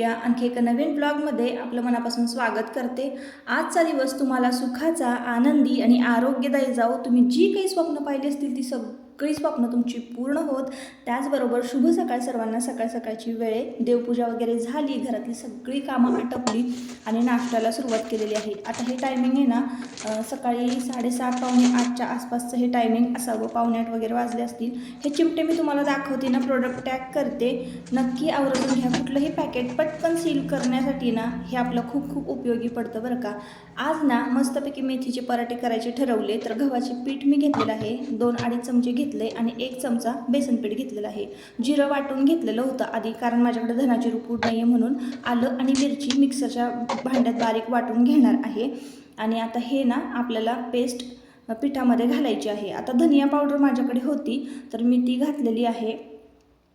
भेटूया आणखी एका नवीन ब्लॉगमध्ये आपलं मनापासून स्वागत करते। आजचा दिवस तुम्हाला सुखाचा, आनंदी आणि आरोग्यदायी जाओ। तुम्ही जी काही स्वप्न पाहिली असतील ती सगळी स्वप्न तुमची पूर्ण होत। त्याचबरोबर शुभ सकाळ सर्वांना। सकाळ सकाळची वेळ, देवपूजा वगैरे झाली, घरातली सगळी कामं आटपली आणि नाश्त्याला सुरुवात केलेली आहे। आता हे टायमिंग आहे ना सकाळी 7:30 पावणे 8च्या आसपासचं हे टायमिंग असावं। 7:45 वगैरे वाजले असतील। हे चिमटे मी तुम्हाला दाखवते ना, प्रोडक्ट टॅग करते, नक्की आवरून घ्या। कुठलंही पॅकेट पटकन सील करण्यासाठी ना हे आपलं खूप खूप उपयोगी पडतं बरं का। आज ना मस्तपैकी मेथीचे पराठे करायचे ठरवले, तर गव्हाचे पीठ मी घेतलेलं आहे, 2-2.5 चमचे घेतले आणि 1 चमचा बेसन पीठ घेतलेलं आहे। जिरं वाटून घेतलेलं होतं आधी, कारण माझ्याकडे धनाची पूड नाही आहे म्हणून आलं आणि मिरची मिक्सरच्या भांड्यात बारीक वाटून घेणार आहे। आणि आता हे ना आपल्याला पेस्ट पिठामध्ये घालायची आहे। आता धनिया पावडर माझ्याकडे होती तर मी ती घातलेली आहे,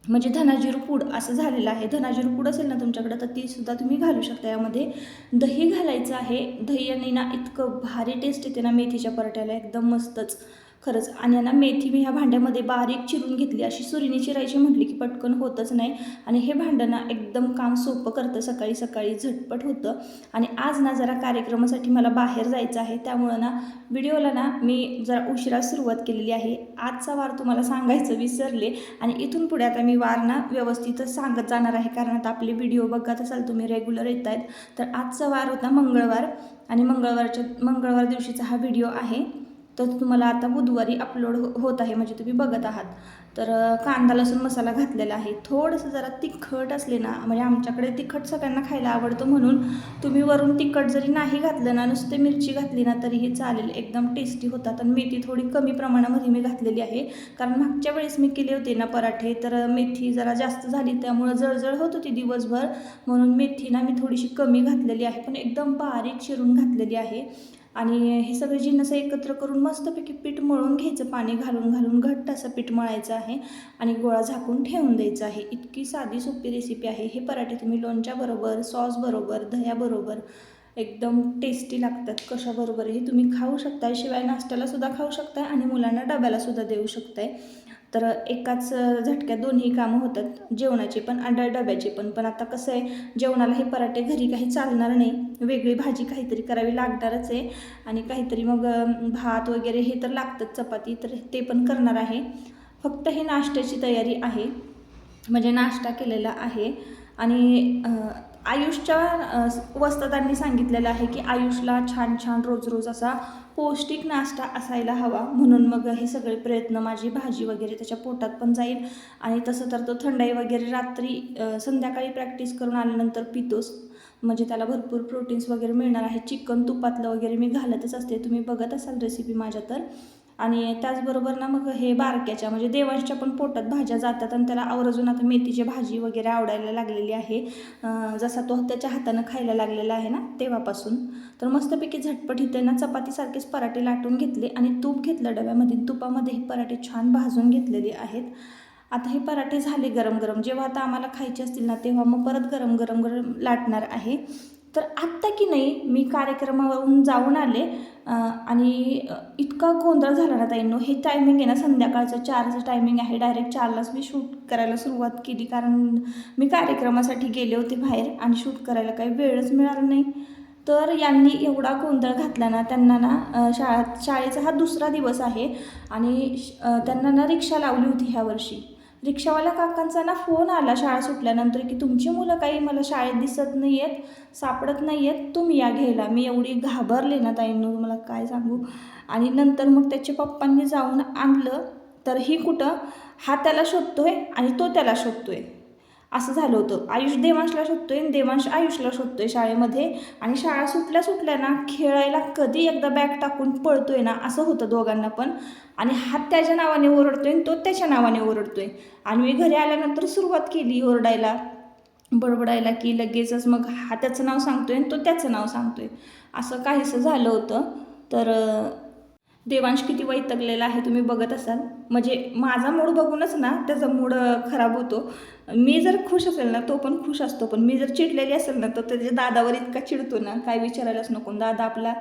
म्हणजे धनाजिरू पूड असं झालेलं आहे। धनाजिरू पूड असेल ना तुमच्याकडे तर ती सुद्धा तुम्ही घालू शकता। यामध्ये दही घालायचं आहे। दह्याने ना इतकं भारी टेस्ट येते ना मेथीच्या पराठ्याला, एकदम मस्तच खरंच। आणि ना मेथी मी ह्या भांड्यामध्ये बारीक चिरून घेतली, अशी सुरीने चिरायची म्हटली की पटकन होतच नाही। आणि हे भांडं ना एकदम काम सोपं करतं, सकाळी सकाळी झटपट होतं। आणि आज ना जरा कार्यक्रमासाठी मला बाहेर जायचं आहे, त्यामुळं ना व्हिडिओला ना मी जरा उशिरा सुरुवात केलेली आहे। आजचा वार तुम्हाला सांगायचं विसरले आणि इथून पुढे आता मी वार ना व्यवस्थितच सांगत जाणार आहे, कारण आता आपले व्हिडिओ बघत असाल तुम्ही रेग्युलर येत आहेत। तर आजचा वार होता मंगळवार आणि मंगळवार दिवशीचा हा व्हिडिओ आहे, तर तुम्हाला आता बुधवारी अपलोड होत आहे, म्हणजे तुम्ही बघत आहात। तर कांदा लसूण मसाला घातलेला आहे। थोडंसं जरा तिखट असले ना, म्हणजे आमच्याकडे तिखट सगळ्यांना खायला आवडतं, म्हणून तुम्ही वरून तिखट जरी नाही घातलं ना, नुसते मिरची घातली ना तरीही चालेल, एकदम टेस्टी होतात। आणि मेथी थोडी कमी प्रमाणामध्ये मी घातलेली आहे, कारण मागच्या वेळेस मी केले होते ना पराठे, तर मेथी जरा जास्त झाली, त्यामुळं जळजळ होत होती दिवसभर, म्हणून मेथी ना मी थोडीशी कमी घातलेली आहे, पण एकदम बारीक चिरून घातलेली आहे। आणि हे सगळे जिन्नस एकत्र करून मस्तपैकी पीठ मळून घ्यायचं, पाणी घालून घालून घट्ट असं पीठ मळायचं आहे आणि गोळा झाकून ठेवून द्यायचं आहे। इतकी साधी सोपी रेसिपी आहे। हे पराठे तुम्ही लोणच्याबरोबर, सॉसबरोबर, दह्याबरोबर एकदम टेस्टी लागतात, कशाबरोबरही तुम्ही खाऊ शकताय। शिवाय नाश्त्याला सुद्धा खाऊ शकताय आणि मुलांना डब्याला सुद्धा देऊ शकताय। तर एकाच झटक्यात दोन्ही कामं होतात, जेवणाचे पण आणि डब्याचे पण। पण आता कसं आहे, जेवणाला हे पराठे घरी काही चालणार नाही, वेगळी भाजी काहीतरी करावी लागणारच आहे आणि काहीतरी मग भात वगैरे हे तर लागतंच, चपाती तर ते पण करणार आहे। फक्त हे नाश्त्याची तयारी आहे, म्हणजे नाश्ता केलेला आहे। आणि आयुषच्या वस्तादांनी सांगितलेलं आहे की आयुषला छान छान रोज रोज असा पौष्टिक नाश्ता असायला हवा, म्हणून मग हे सगळे प्रयत्न, माझी भाजी वगैरे त्याच्या पोटात पण जाईल आणि तसं तर तो थंडाई वगैरे रात्री संध्याकाळी प्रॅक्टिस करून आल्यानंतर पितोच, म्हणजे त्याला भरपूर प्रोटीन्स वगैरे मिळणार आहे। चिकन तुपातलं वगैरे मी घालतच असते, तुम्ही बघत असाल रेसिपी माझ्या तर। आणि त्याचबरोबर ना मग हे बारक्याच्या म्हणजे देवांच्या पण पोटात भाज्या जातात आणि त्याला आवर्जून आता मेथीची भाजी वगैरे आवडायला लागलेली आहे, जसा तो त्याच्या हातानं खायला लागलेला आहे ना तेव्हापासून। तर मस्तपैकी झटपट इथे ना चपातीसारखेच पराठे लाटून घेतले आणि तूप घेतलं डब्यामध्ये, तुपामध्ये हे पराठे छान भाजून घेतलेले आहेत। आता हे पराठे झाले गरम गरम, जेव्हा आता आम्हाला खायचे असतील ना तेव्हा मग परत गरम गरम गरम लाटणार आहे। तर आत्ता की नाही मी कार्यक्रमावरून जाऊन आले आणि इतका गोंधळ झाला ना ताईंनो। हे टायमिंग आहे ना संध्याकाळचं 4चं टायमिंग आहे, डायरेक्ट 4लाच मी शूट करायला सुरुवात केली, कारण मी कार्यक्रमासाठी गेले होते बाहेर आणि शूट करायला काही वेळच मिळाला नाही। तर यांनी एवढा गोंधळ घातला ना, त्यांना ना शाळेचा हा दुसरा दिवस आहे आणि त्यांना ना रिक्षा लावली होती ह्या वर्षी। रिक्षावाल्या काकांचा ना फोन आला शाळा सुटल्यानंतर की तुमची मुलं काही मला शाळेत दिसत नाही आहेत, सापडत नाही आहेत, तुम्ही या घ्यायला। मी एवढी घाबरले ना ताईंनो, मला काय सांगू। आणि नंतर मग त्याच्या पप्पांनी जाऊन आणलं, तर ही कुठं, हा त्याला शोधतोय आणि तो त्याला शोधतोय, असं झालं होतं। आयुष देवांशला शोधतोय आणि देवांश आयुषला शोधतोय शाळेमध्ये, आणि शाळा सुटल्या ना खेळायला कधी एकदा बॅग टाकून पळतोय ना, असं होतं दोघांना पण। आणि हा त्याच्या नावाने ओरडतोय आणि तो त्याच्या नावाने ओरडतोय। आणि मी घरी आल्यानंतर सुरुवात केली ओरडायला, बडबडायला, की लगेचच मग हा त्याचं नाव सांगतोय आणि तो त्याचं नाव सांगतोय, असं काहीसं झालं होतं। तर देवांश किती वैतागलेला आहे तुम्ही बघत असाल, म्हणजे माझा मूड बघूनच ना त्याचा मूड खराब होतो। मी जर खुश असेल ना तो पण खुश असतो, पण मी जर चिडलेली असेल ना तर त्याच्या दादावर इतका चिडतो ना, काय विचारायलाच नको। दादा आपला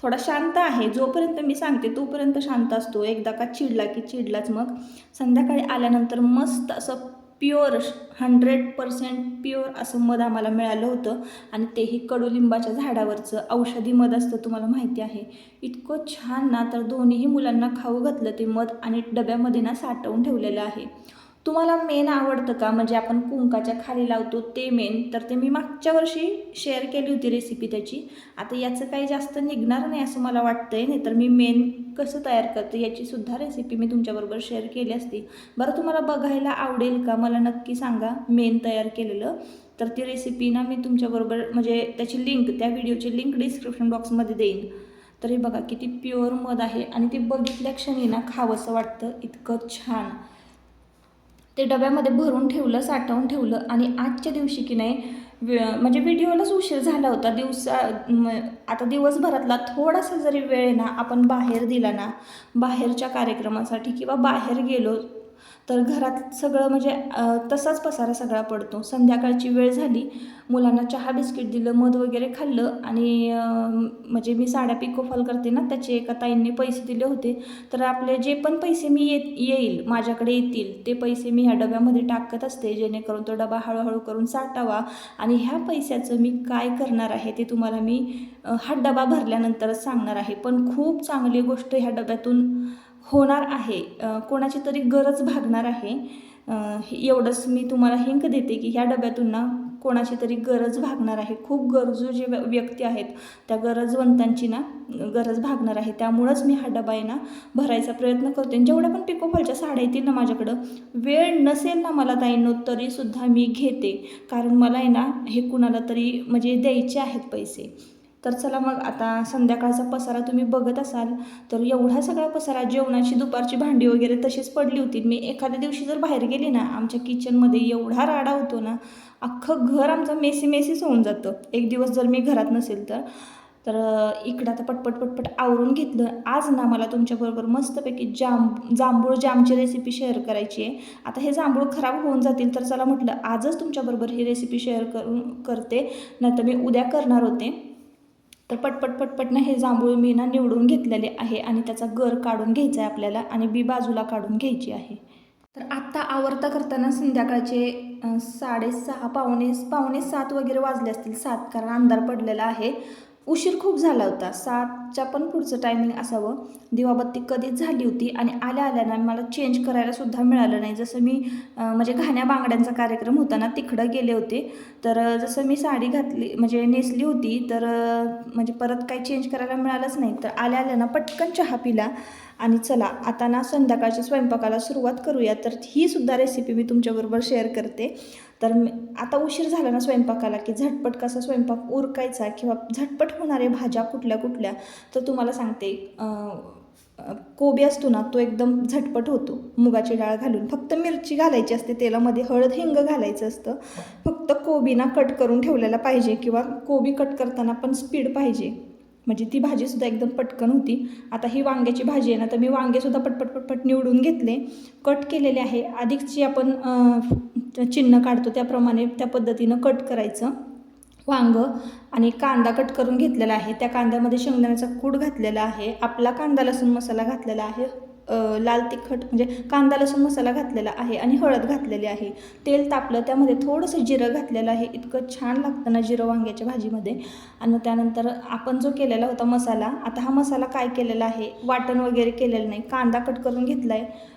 थोडा शांत आहे, जोपर्यंत मी सांगते तोपर्यंत शांत असतो, एकदा का चिडला की चिडलाच। मग संध्याकाळी आल्यानंतर मस्त असं प्युअर 100% प्युअर असं मध आम्हाला मिळालं होतं आणि तेही कडुलिंबाच्या झाडावरचं औषधी मध असतं, तुम्हाला माहिती आहे. इतकं छान ना, तर दोन्हीही मुलांना खाऊ घातलं ते मध आणि डब्यामध्ये ना साठवून ठेवलेलं आहे. तुम्हाला मेण आवडतं का? म्हणजे आपण कुंकाच्या खाली लावतो ते मेण, तर ते मी मागच्या वर्षी शेअर केली होती रेसिपी त्याची. आता याचं काही जास्त निघणार नाही असं मला वाटतंय, नाही तर मी मेण कसं तयार करते याची सुद्धा रेसिपी मी तुमच्याबरोबर शेअर केली असती. बरं, तुम्हाला बघायला आवडेल का? मला नक्की सांगा मेण तयार केलेलं. तर ती रेसिपी ना मी तुमच्याबरोबर म्हणजे त्याची लिंक, त्या व्हिडिओची लिंक डिस्क्रिप्शन बॉक्समध्ये देईन. तर हे बघा किती प्युअर मध आहे आणि ते बघितल्या क्षणी ना खावंसं वाटतं, इतकं छान. ते डब्यामध्ये भरून ठेवलं, साठवून ठेवलं आणि आजच्या दिवशी की नाही म्हणजे व्हिडिओलाच उशीर झाला होता. आता दिवसभरातला थोडासा जरी वेळ ना आपण बाहेर दिला ना, बाहेरच्या कार्यक्रमासाठी किंवा बाहेर गेलो, तर घरात सगळं म्हणजे तसाच पसारा सगळा पडतो. संध्याकाळची वेळ झाली, मुलांना चहा बिस्किट दिलं, मध वगैरे खाल्लं आणि म्हणजे मी साड्या पिको फॉल करते ना, त्याचे एका ताईंनी पैसे दिले होते. तर आपले जे पण पैसे मी येईल माझ्याकडे येतील ते पैसे मी ह्या डब्यामध्ये टाकत असते, जेणेकरून तो डबा हळूहळू करून साठावा. आणि ह्या पैशाचं मी काय करणार आहे ते तुम्हाला मी हा डबा भरल्यानंतरच सांगणार आहे. पण खूप चांगली गोष्ट ह्या डब्यातून होणार आहे, कोणाची तरी गरज भागणार आहे. एवढंच मी तुम्हाला हिंक देते की ह्या डब्यातून ना कोणाची तरी गरज भागणार आहे. खूप गरजू जे व्यक्ती आहेत त्या गरजवंतांची ना गरज भागणार आहे. त्यामुळंच मी हा डबा आहे ना भरायचा प्रयत्न करते. जेवढ्या पण पिकोफॉलच्या साड्या येतील ना माझ्याकडं, वेळ नसेल ना मला ताईंनो तरीसुद्धा मी घेते, कारण मला आहे ना हे कुणाला तरी म्हणजे द्यायचे आहेत पैसे. तर चला मग, आता संध्याकाळचा पसारा तुम्ही बघत असाल, तर एवढा सगळा पसारा, जेवणाची दुपारची भांडी वगैरे तशीच पडली होती. मी एखाद्या दिवशी जर बाहेर गेली ना, आमच्या किचनमध्ये एवढा राडा होतो ना, अख्खं घर आमचं मेसीच होऊन जातं एक दिवस जर मी घरात नसेल तर. तर इकडं आता पटपट आवरून घेतलं. आज ना मला तुमच्याबरोबर मस्तपैकी जांभूळ जामची रेसिपी शेअर करायची आहे. आता हे जांभूळ खराब होऊन जातील, तर चला म्हटलं आजच तुमच्याबरोबर ही रेसिपी शेअर करते, नाहीतर मी उद्या करणार होते. तर पटपट ना हे जांभूळ मी ना निवडून घेतलेले आहे आणि त्याचा गर काढून घ्यायचा आहे आपल्याला आणि बी बाजूला काढून घ्यायची आहे. तर आत्ता आवरता करताना संध्याकाळचे 6:30 पावणे 7 वगैरे वाजले असतील, 7, कारण अंधार पडलेला आहे. उशीर खूप झाला होता, 7च्या पण पुढचं टायमिंग असावं. दिवाबत्ती कधीच झाली होती आणि आल्या ना मला चेंज करायला सुद्धा मिळालं नाही. जसं मी म्हणजे घाण्या बांगड्यांचा कार्यक्रम होता ना, तिकडं गेले होते. तर जसं मी साडी घातली म्हणजे नेसली होती, तर म्हणजे परत काही चेंज करायला मिळालंच नाही. तर आल्या ना पटकन चहा पिला आणि चला आता ना संध्याकाळच्या स्वयंपाकाला सुरुवात करूया. तर ही सुद्धा रेसिपी मी तुमच्याबरोबर शेअर करते. तर आता उशीर झाला ना स्वयंपाकाला, की झटपट कसा स्वयंपाक उरकायचा किंवा झटपट होणारे भाज्या कुठल्या, तर तुम्हाला सांगते. कोबी असतो ना, तो एकदम झटपट होतो मुगाची डाळ घालून. फक्त मिरची घालायची असते तेलामध्ये, हळद हिंग घालायचं असतं. फक्त कोबी ना कट करून ठेवलेला पाहिजे किंवा कोबी कट करताना पण स्पीड पाहिजे, म्हणजे ती भाजीसुद्धा एकदम पटकन होती. आता ही वांग्याची भाजी आहे ना, तर मी वांगेसुद्धा पटपट निवडून घेतले, कट केलेले आहे. अधिकची आपण चिन्ह काढतो त्याप्रमाणे त्या पद्धतीनं कट करायचं वांग. आणि कांदा कट करून घेतलेला आहे, त्या कांद्यामध्ये शेंगदाण्याचा कूट घातलेला आहे, आपला कांदा लसूण मसाला घातलेला आहे, लाल तिखट म्हणजे कांदा लसूण मसाला घातलेला आहे आणि हळद घातलेली आहे. तेल तापलं, त्यामध्ये थोडंसं जिरं घातलेलं आहे. इतकं छान लागतं ना जिरं वांग्याच्या भाजीमध्ये. आणि त्यानंतर आपण जो केलेला होता मसाला, आता हा मसाला काय केलेला आहे, वाटण वगैरे केलेलं नाही, कांदा कट करून घेतला आहे,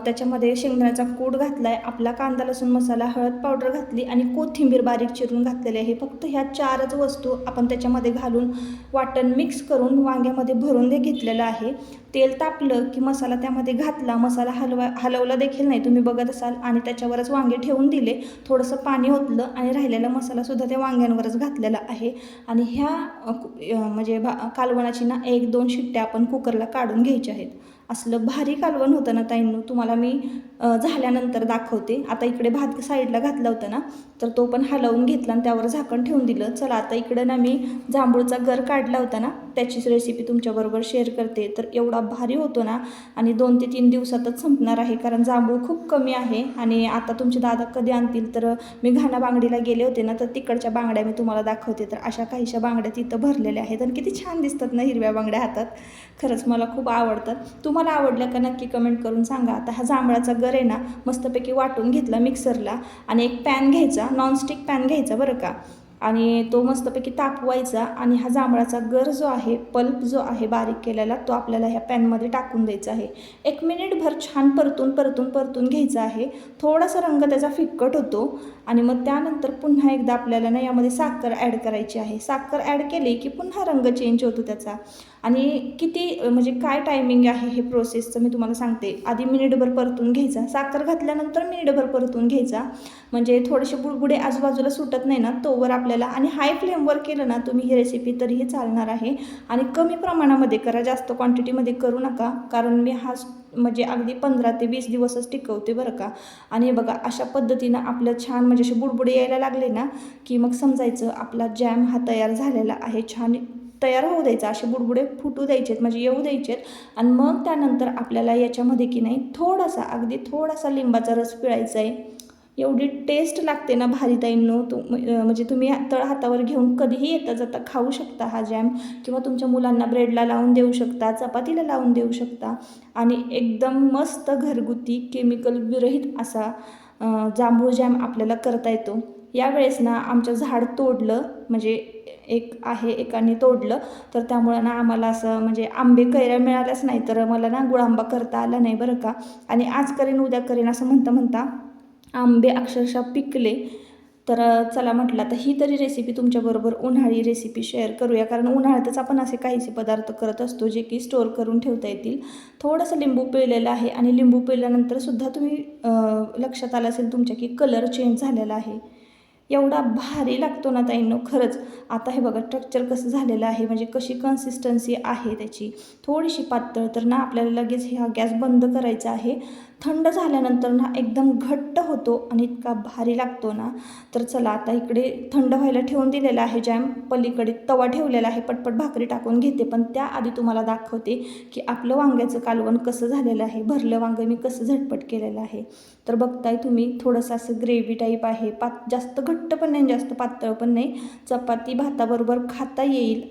त्याच्यामध्ये शेंगदाण्याचा कूट घातला आहे, आपला कांदा लसूण मसाला, हळद पावडर घातली आणि कोथिंबीर बारीक चिरून घातलेली आहे. फक्त ह्या 4च वस्तू आपण त्याच्यामध्ये घालून वाटण मिक्स करून वांग्यामध्ये भरून घेतलेलं आहे. तेल तापलं की मसाला त्यामध्ये घातला, मसाला हलवला देखील नाही, तुम्ही बघत असाल, आणि त्याच्यावरच वांगे ठेवून दिले. थोडंसं पाणी ओतलं आणि राहिलेला मसालासुद्धा त्या वांग्यांवरच घातलेला आहे. आणि ह्या म्हणजे कालवणाची ना 1-2 शिट्ट्या आपण कुकरला काढून घ्यायच्या आहेत. असलं भारी कालवण होतं ना ताईंनो, तुम्हाला मी झाल्यानंतर दाखवते. आता इकडे भात साईडला घातला होता ना, तर तो पण हलवून घेतला आणि त्यावर झाकण ठेवून दिलं. चला आता इकडं ना मी जांभूळचा गर काढला होता ना, त्याचीच रेसिपी तुमच्याबरोबर शेअर करते. तर एवढा भारी होतो ना, आणि 2 ते 3 दिवसातच संपणार आहे, कारण जांभूळ खूप कमी आहे. आणि आता तुमचे दादा कधी आणतील, तर मी घाणा बांगडीला गेले होते ना, तर तिकडच्या बांगड्या मी तुम्हाला दाखवते. तर अशा काहीशा बांगड्या तिथं भरलेल्या आहेत आणि किती छान दिसतात ना हिरव्या बांगड्या हातात. खरंच मला खूप आवडतात. तुम्हाला तुम्हाला आवडल्या का नक्की कमेंट करून सांगा. आता हा जांभळाचा गर आहे ना मस्तपैकी वाटून घेतला मिक्सरला आणि एक पॅन घ्यायचा, नॉनस्टिक पॅन घ्यायचा बरं का, आणि तो मस्तपैकी तापवायचा आणि हा जांभळाचा गर जो आहे, पल्प जो आहे बारीक केलेला, तो आपल्याला ह्या पॅनमध्ये टाकून द्यायचा आहे. 1 मिनिटभर छान परतून घ्यायचा आहे. थोडासा रंग त्याचा फिक्कट होतो आणि मग त्यानंतर पुन्हा एकदा आपल्याला ना यामध्ये साखर ॲड करायची आहे. साखर ॲड केली की पुन्हा रंग चेंज होतो त्याचा. आणि किती म्हणजे काय टायमिंग आहे हे प्रोसेसचं मी तुम्हाला सांगते. आधी मिनिटभर परतून घ्यायचा, साखर घातल्यानंतर मिनिटभर परतून घ्यायचा, म्हणजे थोडेसे बुडबुडे आजूबाजूला सुटत नाही ना तोवर आपल्याला. आणि हाय फ्लेमवर केलं ना तुम्ही ही रेसिपी तरीही चालणार आहे. आणि कमी प्रमाणामध्ये करा, जास्त क्वांटिटीमध्ये करू नका, कारण मी हा म्हणजे अगदी 15 ते 20 दिवसच टिकवते बरं का. आणि बघा अशा पद्धतीनं आपलं छान म्हणजे असे बुडबुडे यायला लागले ना की मग समजायचं आपला जॅम हा तयार झालेला आहे. छान तयार होऊ द्यायचा, असे बुडबुडे फुटू द्यायचेत म्हणजे येऊ द्यायचेत. आणि मग त्यानंतर आपल्याला याच्यामध्ये की नाही थोडासा अगदी थोडासा लिंबाचा रस पिळायचा आहे. एवढी टेस्ट लागते ना भारी ताईंनो, म्हणजे तुम्ही तळ हातावर घेऊन कधीही येता जाता खाऊ शकता हा जॅम, किंवा तुमच्या मुलांना ब्रेडला लावून देऊ शकता, चपातीला लावून देऊ शकता. आणि एकदम मस्त घरगुती केमिकल विरहित असा जांभूळ जॅम आपल्याला करता येतो. यावेळेस ना आमचं झाड तोडलं, म्हणजे एक आहे एकाने तोडलं, तर त्यामुळं ना आम्हाला असं म्हणजे आंबे कैऱ्या मिळाल्याच नाही, तर मला ना गुळांबा करता आला नाही बरं का. आणि आज करेन उद्या करेन असं म्हणता आंबे अक्षरशः पिकले. तर चला म्हटलं तर ही तरी रेसिपी तुमच्याबरोबर उन्हाळी रेसिपी शेअर करूया, कारण उन्हाळ्यातच आपण असे काहीसे पदार्थ करत असतो जे की स्टोअर करून ठेवता येतील. थोडंसं लिंबू पिळलेलं आहे आणि लिंबू पिळल्यानंतरसुद्धा तुम्ही लक्षात आलं असेल तुमच्या की कलर चेंज झालेला आहे. एवढा भारी लागतो ना ताईंनो खरंच. आता हे बघा टेक्स्चर कसं झालेलं आहे, म्हणजे कशी कन्सिस्टन्सी आहे त्याची, थोडीशी पातळ. तर ना आपल्याला लगेच हा गॅस बंद करायचा आहे. थंड झाल्यानंतर ना एकदम घट्ट होतो आणि इतका भारी लागतो ना. तर चला आता इकडे थंड व्हायला ठेवून दिलेला आहे जॅम, पलीकडे तवा ठेवलेला आहे, पटपट भाकरी टाकून घेते. पण त्याआधी तुम्हाला दाखवते की आपलं वांग्याचं कालवण कसं झालेलं आहे, भरलं वांगं मी कसं झटपट केलेलं आहे. तर बघताय तुम्ही थोडंसं असं ग्रेव्ही टाईप आहे, जास्त घट्ट पण नाही जास्त पातळ पण नाही, चपाती भाताबरोबर खाता येईल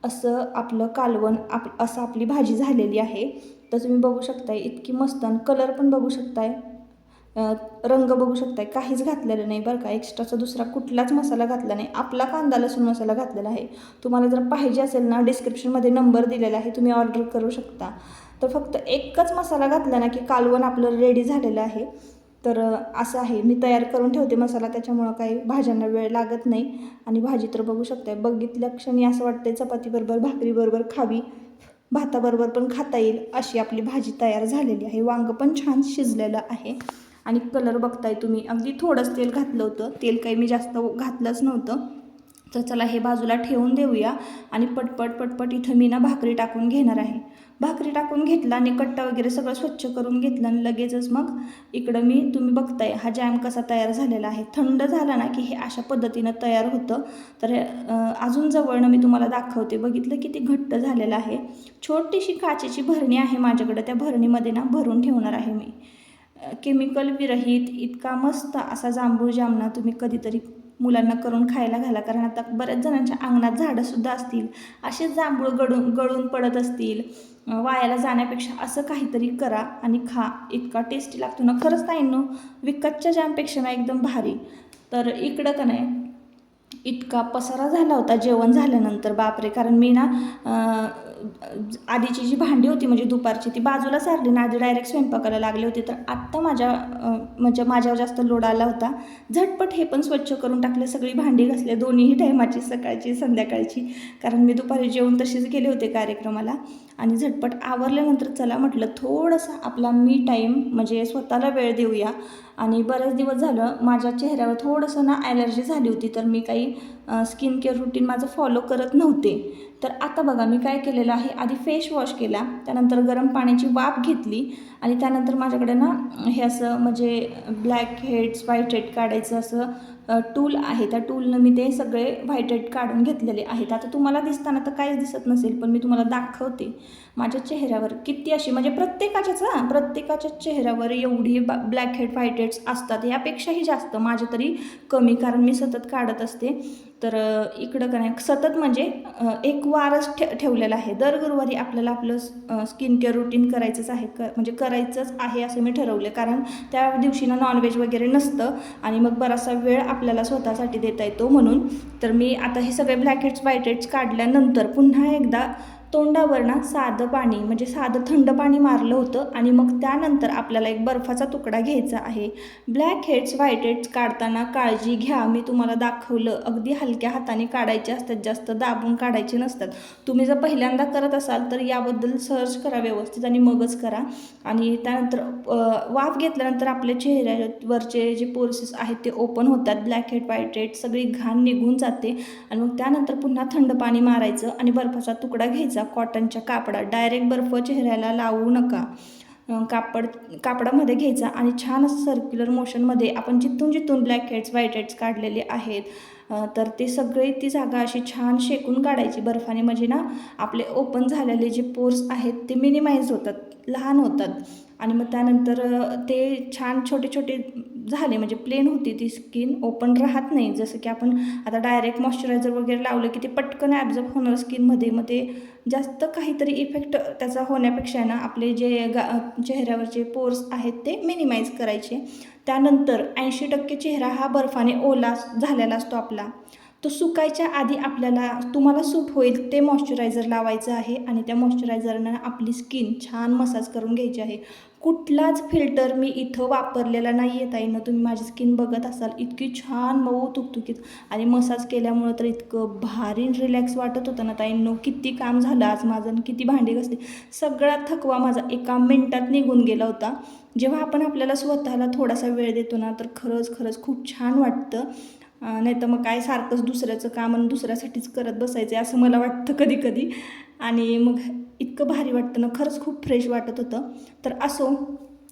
असं आपलं कालवण, असं आपली भाजी झालेली आहे. तर तुम्ही बघू शकताय इतकी मस्त, आणि कलर पण बघू शकताय, रंग बघू शकताय, काहीच घातलेलं नाही बरं का, एक्स्ट्राचा दुसरा कुठलाच मसाला घातला नाही. आपला कांदा लसूण मसाला घातलेला आहे. तुम्हाला जर पाहिजे असेल ना डिस्क्रिप्शनमध्ये नंबर दिलेला आहे, तुम्ही ऑर्डर करू शकता. तर फक्त एकच मसाला घातला ना की कालवण आपलं रेडी झालेलं आहे. तर असं आहे, मी तयार करून ठेवते मसाला, त्याच्यामुळं काही भाज्यांना वेळ लागत नाही. आणि भाजी तर बघू शकताय, बघितल्या क्षणी असं वाटतंय चपातीबरोबर भाकरीबरोबर खावी, भाताबरोबर पण खाता येईल अशी आपली भाजी तयार झालेली आहे. वांगं पण छान शिजलेलं आहे. आणि कलर बघताय तुम्ही, अगदी थोडंच तेल घातलं होतं, तेल काही मी जास्त घातलंच नव्हतं. तर चला हे बाजूला ठेवून देऊया आणि पटपट इथं मी ना भाकरी टाकून घेणार आहे. भाकरी टाकून घेतला आणि कट्टा वगैरे सगळं स्वच्छ करून घेतलं आणि लगेचच मग इकडं तुम्ही बघताय हा जॅम कसा तयार झालेला आहे. थंड झाला ना की हे अशा पद्धतीनं तयार होतं. तर अजून जवळनं मी तुम्हाला दाखवते. बघितलं किती घट्ट झालेलं आहे. छोटीशी काचेची भरणी आहे माझ्याकडं, त्या भरणीमध्ये ना भरून ठेवणार आहे मी. केमिकल विरहित इतका मस्त असा जांभूळ जाम ना तुम्ही कधीतरी मुलांना करून खायला घाला, कारण आता बऱ्याच जणांच्या अंगणात झाडंसुद्धा असतील, असेच जांभूळ गळून पडत असतील, वायाला जाण्यापेक्षा असं काहीतरी करा आणि खा. इतका टेस्टी लागतो ना खरंच ताईंनो, विकतच्या जॅमपेक्षा ना एकदम भारी. तर इकडं का नाही इतका पसारा झाला होता जेवण झाल्यानंतर, बापरे. कारण मी ना आधीची जी भांडी होती म्हणजे दुपारची ती बाजूला सारली ना, आधी डायरेक्ट स्वयंपाकाला लागले होते. तर आत्ता म्हणजे माझ्यावर जास्त लोड आला होता. झटपट हे पण स्वच्छ करून टाकले, सगळी भांडी घासले, दोन्हीही टायमाची, सकाळची संध्याकाळची, कारण मी दुपारी जेवून तशीच गेले होते कार्यक्रमाला. आणि झटपट आवरल्यानंतर चला म्हटलं थोडंसं आपला मी टाईम म्हणजे स्वतःला वेळ देऊया. आणि बरेच दिवस झालं माझ्या चेहऱ्यावर थोडंसं ना ॲलर्जी झाली होती, तर मी काही स्किन केअर रुटीन माझं फॉलो करत नव्हते. तर आता बघा मी काय केलेलं आहे, आधी फेस वॉश केला, त्यानंतर गरम पाण्याची वाफ घेतली आणि त्यानंतर माझ्याकडे ना हे असं म्हणजे ब्लॅक हेड्स व्हाईट हेड काढायचं असं टूल आहे. त्या टूलनं मी ते सगळे व्हाईट हेड काढून घेतलेले आहेत. आता तुम्हाला दिसताना तर काहीच दिसत नसेल, पण मी तुम्हाला दाखवते माझ्या चेहऱ्यावर किती अशी म्हणजे प्रत्येकाच्या चेहऱ्यावर एवढी ब्लॅक हेड व्हाईट हेड्स असतात, यापेक्षाही जास्त, माझे तरी कमी, कारण मी सतत काढत असते. तर इकडं का नाही सतत म्हणजे एक वारच ठेवलेला आहे. दर गुरुवारी आपल्याला आपलं स्किन केअर रुटीन करायचंच आहे, म्हणजे करायचंच आहे असं मी ठरवलं, कारण त्या दिवशी ना नॉनव्हेज वगैरे नसतं आणि मग बराचसा वेळ आपल्याला स्वतःसाठी देता येतो म्हणून. तर मी आता हे सगळे ब्लॅक हेड्स व्हाईट हेड्स काढल्यानंतर पुन्हा एकदा तोंडावर ना साधं पाणी म्हणजे साधं थंड पाणी मारलं होतं आणि मग त्यानंतर आपल्याला एक बर्फाचा तुकडा घ्यायचा आहे. ब्लॅक हेड्स व्हाईट हेड्स काढताना काळजी घ्या, मी तुम्हाला दाखवलं अगदी हलक्या हाताने काढायचे असतात, जास्त दाबून काढायचे नसतात. तुम्ही जर पहिल्यांदा करत असाल तर याबद्दल सर्च करा व्यवस्थित आणि मगच करा. आणि त्यानंतर वाफ घेतल्यानंतर आपल्या चेहऱ्यावरचे जे पोर्सेस आहेत ते ओपन होतात, ब्लॅक हेड व्हाईट हेड सगळी घाण निघून जाते. आणि मग त्यानंतर पुन्हा थंड पाणी मारायचं आणि बर्फाचा तुकडा घ्यायचा कॉटनच्या कापडात. डायरेक्ट बर्फ चेहऱ्याला लावू नका, कापडामध्ये घ्यायचा आणि छान असं सर्क्युलर मोशनमध्ये आपण जिथून ब्लॅक हेड्स व्हाईट हेड्स काढलेले आहेत तर ते सगळे ती जागा अशी छान शेकून काढायची बर्फाने, म्हणजे ना आपले ओपन झालेले जे पोर्स आहेत ते मिनिमाइज होतात, लहान होतात. आणि मग त्यानंतर ते छान छोटे छोटे झाले म्हणजे प्लेन होती ती स्किन, ओपन राहत नाही. जसं की आपण आता डायरेक्ट मॉइश्चरायझर वगैरे लावलं की ते पटकन ॲब्झॉर्ब होणार स्किनमध्ये, मग ते जास्त काहीतरी इफेक्ट त्याचा होण्यापेक्षा ना आपले जे चेहऱ्यावरचे पोर्स आहेत ते मिनिमाइज करायचे. त्यानंतर 80% चेहरा हा बर्फाने ओला झालेला असतो आपला, तो सुकायच्या आधी आपल्याला तुम्हाला सूट होईल ते मॉइश्चरायझर लावायचं आहे आणि त्या मॉइश्चरायझरनं आपली स्किन छान मसाज करून घ्यायची आहे. कुठलाच फिल्टर मी इथं वापरलेला नाही आहे ताईंनो, तुम्ही माझी स्किन बघत असाल इतकी छान मऊ तुकतुकीत आणि मसाज केल्यामुळं तर इतकं भारी रिलॅक्स वाटत होतं ना ताईंनो. किती काम झालं आज माझं, किती भांडी घासली, सगळा थकवा माझा एका मिनटात निघून गेला होता. जेव्हा आपण आपल्याला स्वतःला थोडासा वेळ देतो ना तर खरंच खूप छान वाटतं. नाही तर मग काय सारखंच दुसऱ्याचं काम आणि दुसऱ्यासाठीच करत बसायचं आहे असं मला वाटतं कधी कधी. आणि मग इतकं भारी वाटतं ना, खरंच खूप फ्रेश वाटत होतं. तर असो,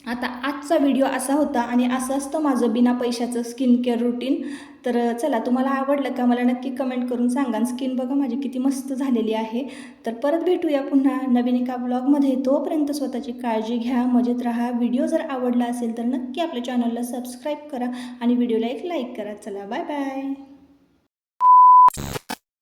आता आजचा व्हिडिओ असा होता आणि असं असतं माझं बिना पैशाचं स्किन केअर रुटीन. तर चला, तुम्हाला आवडलं का मला नक्की कमेंट करून सांगा. स्किन बघा माझी किती मस्त झालेली आहे. तर परत भेटूया पुन्हा नवीन एका ब्लॉगमध्ये. तोपर्यंत स्वतःची काळजी घ्या, मजेत राहा. व्हिडिओ जर आवडला असेल तर नक्की आपल्या चॅनलला सबस्क्राईब करा आणि व्हिडिओला एक लाईक करा. चला, बाय बाय.